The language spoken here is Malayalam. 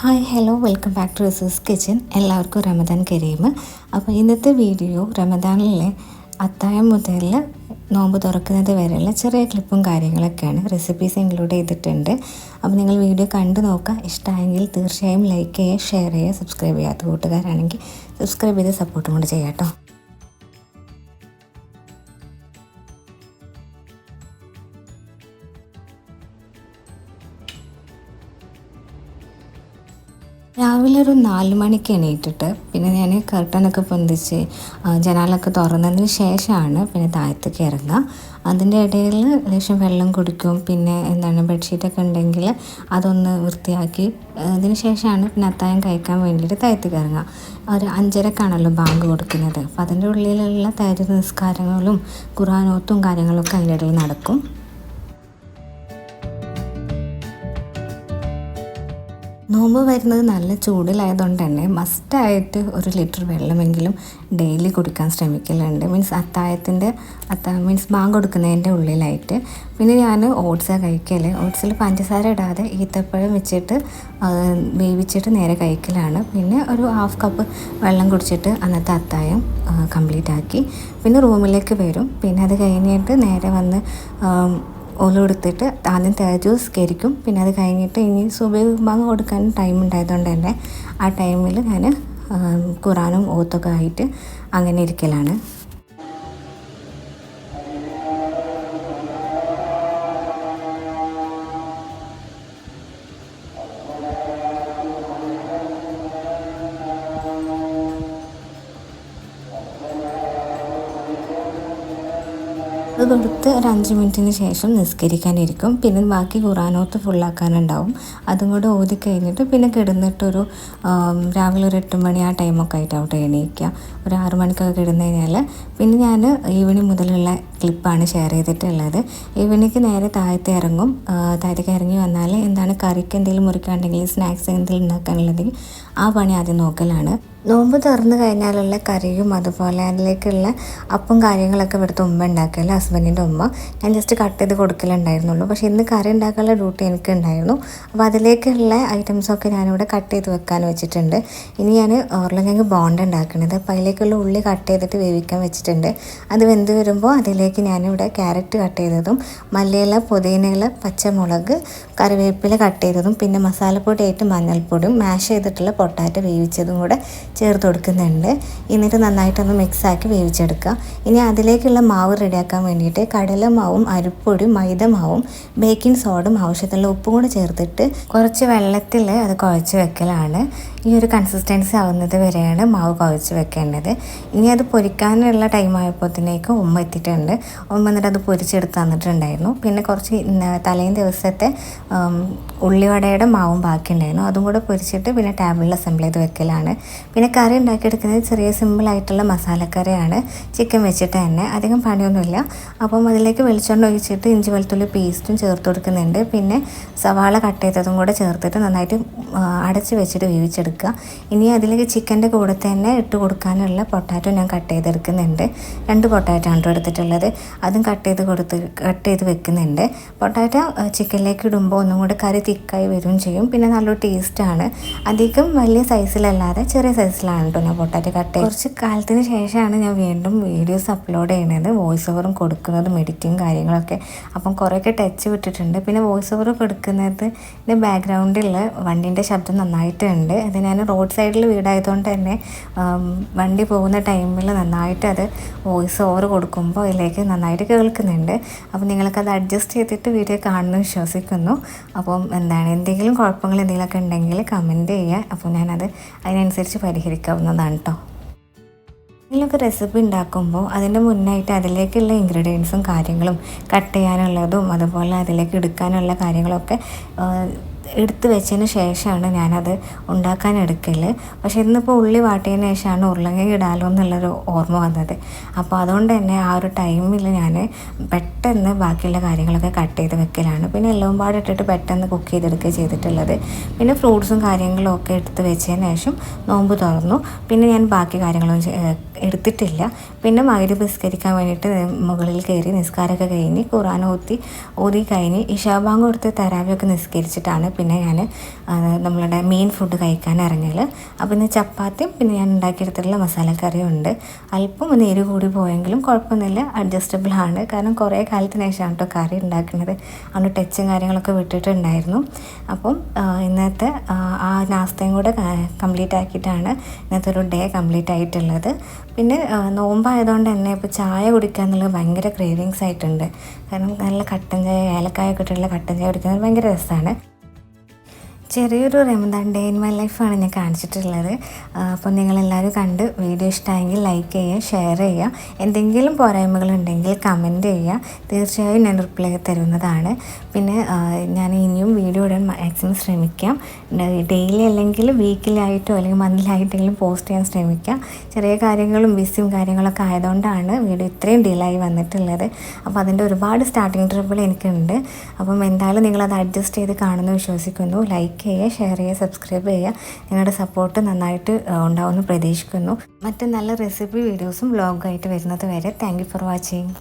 Hi hello welcome back to Rizu's kitchen. എല്ലാവർക്കും റമദാൻ കരീം. അപ്പോൾ ഇന്നത്തെ വീഡിയോ റമദാനിലെ അത്താഴം മുതൽ നോമ്പ് തുറക്കുന്നത് വരെയുള്ള ചെറിയ ക്ലിപ്പും കാര്യങ്ങളൊക്കെയാണ്. റെസിപ്പീസ് ഇൻക്ലൂഡ് ചെയ്തിട്ടുണ്ട്. അപ്പോൾ നിങ്ങൾ വീഡിയോ കണ്ടു നോക്കുക. ഇഷ്ടമായെങ്കിൽ തീർച്ചയായും ലൈക്ക് ചെയ്യുക, ഷെയർ ചെയ്യുക. സബ്സ്ക്രൈബ് ചെയ്യാത്ത കൂട്ടുകാരാണെങ്കിൽ സബ്സ്ക്രൈബ് ചെയ്ത് സപ്പോർട്ടും കൂടി ചെയ്യാം കേട്ടോ. രാവിലെ ഒരു 4 മണിക്ക് എണീറ്റിട്ട് പിന്നെ ഞാൻ കർട്ടനൊക്കെ പൊന്തിച്ച് ജനാലൊക്കെ തുറന്നതിന് ശേഷമാണ് പിന്നെ താഴത്തേക്ക് ഇറങ്ങുക. അതിൻ്റെ ഇടയിൽ ലേശം വെള്ളം കുടിക്കും, പിന്നെ ബെഡ്ഷീറ്റൊക്കെ ഉണ്ടെങ്കിൽ അതൊന്ന് വൃത്തിയാക്കി അതിന് ശേഷമാണ് പിന്നെ അത്താഴം കഴിക്കാൻ വേണ്ടിയിട്ട് താഴത്തേക്ക് ഇറങ്ങുക. ഒരു 5:30ക്കാണല്ലോ ബാങ്ക് കൊടുക്കുന്നത്. അപ്പോൾ അതിൻ്റെ ഉള്ളിലുള്ള തഹജ്ജുദ് നിസ്കാരങ്ങളും ഖുർആനോത്തും കാര്യങ്ങളൊക്കെ അതിൻ്റെ ഇടയിൽ നടക്കും. നോമ്പ് വരുന്നത് നല്ല ചൂടിലായതുകൊണ്ട് തന്നെ മസ്റ്റായിട്ട് 1 ലിറ്റർ വെള്ളമെങ്കിലും ഡെയിലി കുടിക്കാൻ ശ്രമിക്കലുണ്ട്. Means bank കൊടുക്കുന്നതിൻ്റെ ഉള്ളിലായിട്ട്. പിന്നെ ഞാൻ ഓട്സാണ് കഴിക്കൽ. ഓട്സിൽ പഞ്ചസാര ഇടാതെ ഈത്തപ്പഴം വെച്ചിട്ട് വേവിച്ചിട്ട് നേരെ കഴിക്കലാണ്. പിന്നെ ഒരു 1/2 കപ്പ് വെള്ളം കുടിച്ചിട്ട് അന്നത്തെ അത്താഴം കംപ്ലീറ്റ് ആക്കി പിന്നെ റൂമിലേക്ക് വരും. പിന്നെ അത് കഴിഞ്ഞിട്ട് നേരെ വന്ന് എടുത്തിട്ട് ആദ്യം തഹജ്ജുദ് നിസ്കരിക്കും. പിന്നെ അത് കഴിഞ്ഞിട്ട് ഇനി സുബഹി ബാങ്ക് കൊടുക്കാൻ ടൈം ഉണ്ടായതുകൊണ്ട് തന്നെ ആ ടൈമിൽ ഞാൻ ഖുർആനും ഓത്തൊക്കെ ആയിട്ട് അങ്ങനെ ഇരിക്കലാണ്. അത് കൊടുത്ത് ഒരു 5 മിനിറ്റിന് ശേഷം നിസ്കരിക്കാനിരിക്കും. പിന്നെ ബാക്കി ഖുർആനോത്ത് ഫുള്ളാക്കാനുണ്ടാവും. അതും കൂടെ ഓതി കഴിഞ്ഞിട്ട് പിന്നെ കിടന്നിട്ടൊരു രാവിലെ ഒരു 8 മണി ആ ടൈമൊക്കെ ആയിട്ട് അവിടെ എണീക്കുക. ഒരു 6 മണിക്കൊക്കെ കിടന്നു കഴിഞ്ഞാൽ പിന്നെ ഞാൻ ഈവനിങ് മുതലുള്ള ക്ലിപ്പാണ് ഷെയർ ചെയ്തിട്ടുള്ളത്. ഈവനിങ് നേരെ താഴത്തെ ഇറങ്ങും. താഴത്തേക്ക് ഇറങ്ങി വന്നാൽ എന്താണ് കറിക്ക് എന്തെങ്കിലും മുറിക്കാണ്ടെങ്കിൽ സ്നാക്സ് എന്തെങ്കിലും ഉണ്ടാക്കാനുള്ളതെങ്കിൽ ആ പണി ആദ്യം നോക്കലാണ്. നോമ്പ് തുറന്നു കഴിഞ്ഞാലുള്ള കറിയും അതുപോലെ അതിലേക്കുള്ള അപ്പം കാര്യങ്ങളൊക്കെ ഇവിടുത്തെ ഉമ്മ ഉണ്ടാക്കൽ, ഹസ്ബൻഡിൻ്റെ ഉമ്മ. ഞാൻ ജസ്റ്റ് കട്ട് ചെയ്ത് കൊടുക്കലുണ്ടായിരുന്നുള്ളൂ. പക്ഷേ ഇന്ന് കറി ഉണ്ടാക്കാനുള്ള ഡ്യൂട്ടി എനിക്ക് ഉണ്ടായിരുന്നു. അപ്പോൾ അതിലേക്കുള്ള ഐറ്റംസൊക്കെ ഞാനിവിടെ കട്ട് ചെയ്ത് വെക്കാൻ വെച്ചിട്ടുണ്ട്. ഇനി ഞാൻ ഉരുളക്കിഴങ്ങ് ബോണ്ട ഉണ്ടാക്കുന്നത്. അപ്പോൾ അതിലേക്കുള്ള ഉള്ളി കട്ട് ചെയ്തിട്ട് വേവിക്കാൻ വെച്ചിട്ടുണ്ട്. അത് വെന്ത് വരുമ്പോൾ അതിലേക്ക് ഞാനിവിടെ ക്യാരറ്റ് കട്ട് ചെയ്തതും മല്ലിയില, പുതിനയില, പച്ചമുളക്, കറിവേപ്പില കട്ട് ചെയ്തതും പിന്നെ മസാലപ്പൊടിയായിട്ട് മഞ്ഞൾപ്പൊടിയും മാഷ് ചെയ്തിട്ടുള്ള പൊട്ടാറ്റോ വേവിച്ചതും കൂടെ ചേർത്ത് കൊടുക്കുന്നുണ്ട്. എന്നിട്ട് നന്നായിട്ടൊന്ന് മിക്സാക്കി വേവിച്ചെടുക്കുക. ഇനി അതിലേക്കുള്ള മാവ് റെഡിയാക്കാൻ വേണ്ടിയിട്ട് കടലമാവും അരിപ്പൊടിയും മൈദമാവും ബേക്കിംഗ് സോഡയും ആവശ്യത്തിനുള്ള ഉപ്പും കൂടെ ചേർത്തിട്ട് കുറച്ച് വെള്ളത്തിൽ അത് കുഴച്ച് വെക്കലാണ്. ഈ ഒരു കൺസിസ്റ്റൻസി ആവുന്നത് വരെയാണ് മാവ് കുഴച്ച് വെക്കേണ്ടത്. ഇനി അത് പൊരിക്കാനുള്ള ടൈം ആയപ്പോഴത്തേക്കും ഉമ്മ എത്തിയിട്ടുണ്ട്. ഉമ്മ എന്നിട്ട് അത് പൊരിച്ചെടുത്ത് തന്നിട്ടുണ്ടായിരുന്നു. പിന്നെ കുറച്ച് തലേന്ന് ദിവസത്തെ ഉള്ളിവടയുടെ മാവും ബാക്കിയുണ്ടായിരുന്നു. അതും കൂടെ പൊരിച്ചിട്ട് പിന്നെ ടേബിളിൽ അസംബിൾ ചെയ്ത് വെക്കലാണ്. പിന്നെ കറി ഉണ്ടാക്കിയെടുക്കുന്നത് ചെറിയ സിമ്പിളായിട്ടുള്ള മസാലക്കറിയാണ്. ചിക്കൻ വെച്ചിട്ട് തന്നെ അധികം പണിയൊന്നുമില്ല. അപ്പം അതിലേക്ക് വെളിച്ചെണ്ണ ഒഴിച്ചിട്ട് ഇഞ്ചി വെളുത്തുള്ളി പേസ്റ്റും ചേർത്ത് കൊടുക്കുന്നുണ്ട്. പിന്നെ സവാള കട്ട് ചെയ്തതും കൂടെ ചേർത്തിട്ട് നന്നായിട്ട് അടച്ച് വെച്ചിട്ട് വേവിച്ചെടുക്കുക. ഇനി അതിലേക്ക് ചിക്കൻ്റെ കൂടെ തന്നെ ഇട്ട് കൊടുക്കാനുള്ള പൊട്ടാറ്റോ ഞാൻ കട്ട് ചെയ്തെടുക്കുന്നുണ്ട്. 2 പൊട്ടാറ്റോ ആണ് എടുത്തിട്ടുള്ളത്. അതും കട്ട് ചെയ്ത് വെക്കുന്നുണ്ട്. പൊട്ടാറ്റോ ചിക്കനിലേക്ക് ഇടുമ്പോൾ ഒന്നും കൂടെ കറി തിക്കായി വരും ചെയ്യും. പിന്നെ നല്ലൊരു ടേസ്റ്റാണ്. അധികം വലിയ സൈസിലല്ലാതെ ചെറിയ സൈസിലാണ് കേട്ടോ ഞാൻ പൊട്ടാറ്റോ കട്ട് ചെയ്ത്. കുറച്ച് കാലത്തിന് ശേഷമാണ് ഞാൻ വീണ്ടും വീഡിയോസ് അപ്ലോഡ് ചെയ്യുന്നത്, വോയിസ് ഓവറും കൊടുക്കുന്നതും എഡിറ്റിങ് കാര്യങ്ങളൊക്കെ. അപ്പം കുറേയൊക്കെ ടച്ച് വിട്ടിട്ടുണ്ട്. പിന്നെ വോയിസ് ഓവർ കൊടുക്കുന്നത് എൻ്റെ ബാക്ക്ഗ്രൗണ്ടിൽ വണ്ടീൻ്റെ ശബ്ദം നന്നായിട്ടുണ്ട്. അത് ഞാൻ റോഡ് സൈഡിൽ വീടായതുകൊണ്ട് തന്നെ വണ്ടി പോകുന്ന ടൈമിൽ നന്നായിട്ട് അത് വോയിസ് ഓവർ കൊടുക്കുമ്പോൾ അതിലേക്ക് നന്നായിട്ട് കേൾക്കുന്നുണ്ട്. അപ്പോൾ നിങ്ങൾക്കത് അഡ്ജസ്റ്റ് ചെയ്തിട്ട് വീഡിയോ കാണുമെന്ന് വിശ്വസിക്കുന്നു. അപ്പം എന്തെങ്കിലും കുഴപ്പങ്ങൾ എന്തെങ്കിലുമൊക്കെ ഉണ്ടെങ്കിൽ കമൻറ്റ് ചെയ്യുക. അപ്പോൾ ഞാനത് അതിനനുസരിച്ച് പരിഹരിക്കാവുന്നതാണ് കേട്ടോ. എന്തെങ്കിലുമൊക്കെ റെസിപ്പി ഉണ്ടാക്കുമ്പോൾ അതിൻ്റെ മുന്നായിട്ട് അതിലേക്കുള്ള ഇൻഗ്രീഡിയൻസും കാര്യങ്ങളും കട്ട് ചെയ്യാനുള്ളതും അതുപോലെ അതിലേക്ക് എടുക്കാനുള്ള കാര്യങ്ങളൊക്കെ എടുത്ത് വെച്ചതിന് ശേഷമാണ് ഞാനത് ഉണ്ടാക്കാൻ എടുക്കൽ. പക്ഷേ ഇന്നിപ്പോൾ ഉള്ളി വാട്ടിയതിന് ശേഷമാണ് ഉരുളക്കിഴങ്ങ് ഇടാലോ എന്നുള്ളൊരു ഓർമ്മ വന്നത്. അപ്പോൾ അതുകൊണ്ട് തന്നെ ആ ഒരു ടൈമിൽ ഞാൻ പെട്ടെന്ന് ബാക്കിയുള്ള കാര്യങ്ങളൊക്കെ കട്ട് ചെയ്ത് വെക്കലാണ്. പിന്നെ എല്ലാം പാടിട്ടിട്ട് പെട്ടെന്ന് കുക്ക് ചെയ്തെടുക്കുക ചെയ്തിട്ടുള്ളത്. പിന്നെ ഫ്രൂട്ട്സും കാര്യങ്ങളും ഒക്കെ എടുത്ത് വെച്ചതിന് ശേഷം നോമ്പ് തുറന്നു. പിന്നെ ഞാൻ ബാക്കി കാര്യങ്ങളൊന്നും എടുത്തിട്ടില്ല. പിന്നെ മഗ്‌രിബ് നിസ്കരിക്കാൻ വേണ്ടിയിട്ട് മുകളിൽ കയറി നിസ്കാരമൊക്കെ കഴിഞ്ഞ് ഖുർആൻ ഓതി കഴിഞ്ഞ് ഇശാ ബാങ്ക് കൊടുത്ത് തറാവിയൊക്കെ നിസ്കരിച്ചിട്ടാണ് പിന്നെ ഞാൻ നമ്മളുടെ മെയിൻ ഫുഡ് കഴിക്കാൻ ഇറങ്ങൽ. അപ്പോൾ ഇന്ന് ചപ്പാത്തിയും പിന്നെ ഞാൻ ഉണ്ടാക്കിയെടുത്തിട്ടുള്ള മസാലക്കറിയും ഉണ്ട്. അല്പം ഒന്ന് എരിവ് കൂടി പോയെങ്കിലും കുഴപ്പമൊന്നുമില്ല, അഡ്ജസ്റ്റബിൾ ആണ്. കാരണം കുറേ കാലത്തിന് ശേഷമാണ് കേട്ടോ കറി ഉണ്ടാക്കുന്നത്, അതുകൊണ്ട് ടച്ചും കാര്യങ്ങളൊക്കെ വിട്ടിട്ടുണ്ടായിരുന്നു. അപ്പം ഇന്നത്തെ ആ നാസ്തയും കൂടെ കംപ്ലീറ്റ് ആക്കിയിട്ടാണ് ഇന്നത്തെ ഒരു ഡേ കംപ്ലീറ്റ് ആയിട്ടുള്ളത്. പിന്നെ നോമ്പായതുകൊണ്ട് തന്നെ ഇപ്പോൾ ചായ കുടിക്കുക എന്നുള്ളത് ഭയങ്കര ക്രേവിങ്സ് ആയിട്ടുണ്ട്. കാരണം നല്ല കട്ടൻ ചായ, ഏലക്കായൊക്കെ ഇട്ടിട്ടുള്ള കട്ടൻ ചായ കുടിക്കുന്നത് ഭയങ്കര രസമാണ്. ചെറിയൊരു റമദാൻ ഡേ ഇൻ മൈ ലൈഫാണ് ഞാൻ കാണിച്ചിട്ടുള്ളത്. അപ്പോൾ നിങ്ങളെല്ലാവരും കണ്ട് വീഡിയോ ഇഷ്ടമായെങ്കിൽ ലൈക്ക് ചെയ്യുക, ഷെയർ ചെയ്യുക. എന്തെങ്കിലും പോരായ്മകളുണ്ടെങ്കിൽ കമൻറ്റ് ചെയ്യുക, തീർച്ചയായും ഞാൻ റിപ്ലൈ തരുന്നതാണ്. പിന്നെ ഞാൻ ഇനിയും വീഡിയോ ഇടാൻ മാക്സിമം ശ്രമിക്കാം. ഡെയിലി അല്ലെങ്കിൽ വീക്കിലായിട്ടോ അല്ലെങ്കിൽ മന്ത്ലിയായിട്ടെങ്കിലും പോസ്റ്റ് ചെയ്യാൻ ശ്രമിക്കാം. ചെറിയ കാര്യങ്ങളും ബിസിയും കാര്യങ്ങളൊക്കെ ആയതുകൊണ്ടാണ് വീഡിയോ ഇത്രയും ഡിലേ ആയി വന്നിട്ടുള്ളത്. അപ്പോൾ അതിൻ്റെ ഒരുപാട് സ്റ്റാർട്ടിങ് ട്രബിൾ എനിക്കുണ്ട്. അപ്പം എന്തായാലും നിങ്ങളത് അഡ്ജസ്റ്റ് ചെയ്ത് കാണുമെന്ന് വിശ്വസിക്കുന്നു. ലൈക്ക് ചെയ്യുക, ഷെയർ ചെയ്യുക, സബ്സ്ക്രൈബ് ചെയ്യുക. നിങ്ങളുടെ സപ്പോർട്ട് നന്നായിട്ട് ഉണ്ടാവുമെന്ന് പ്രതീക്ഷിക്കുന്നു. മറ്റ് നല്ല റെസിപ്പി വീഡിയോസും വ്ലോഗായിട്ട് വരുന്നത് വരെ താങ്ക് യു ഫോർ വാച്ചിങ്.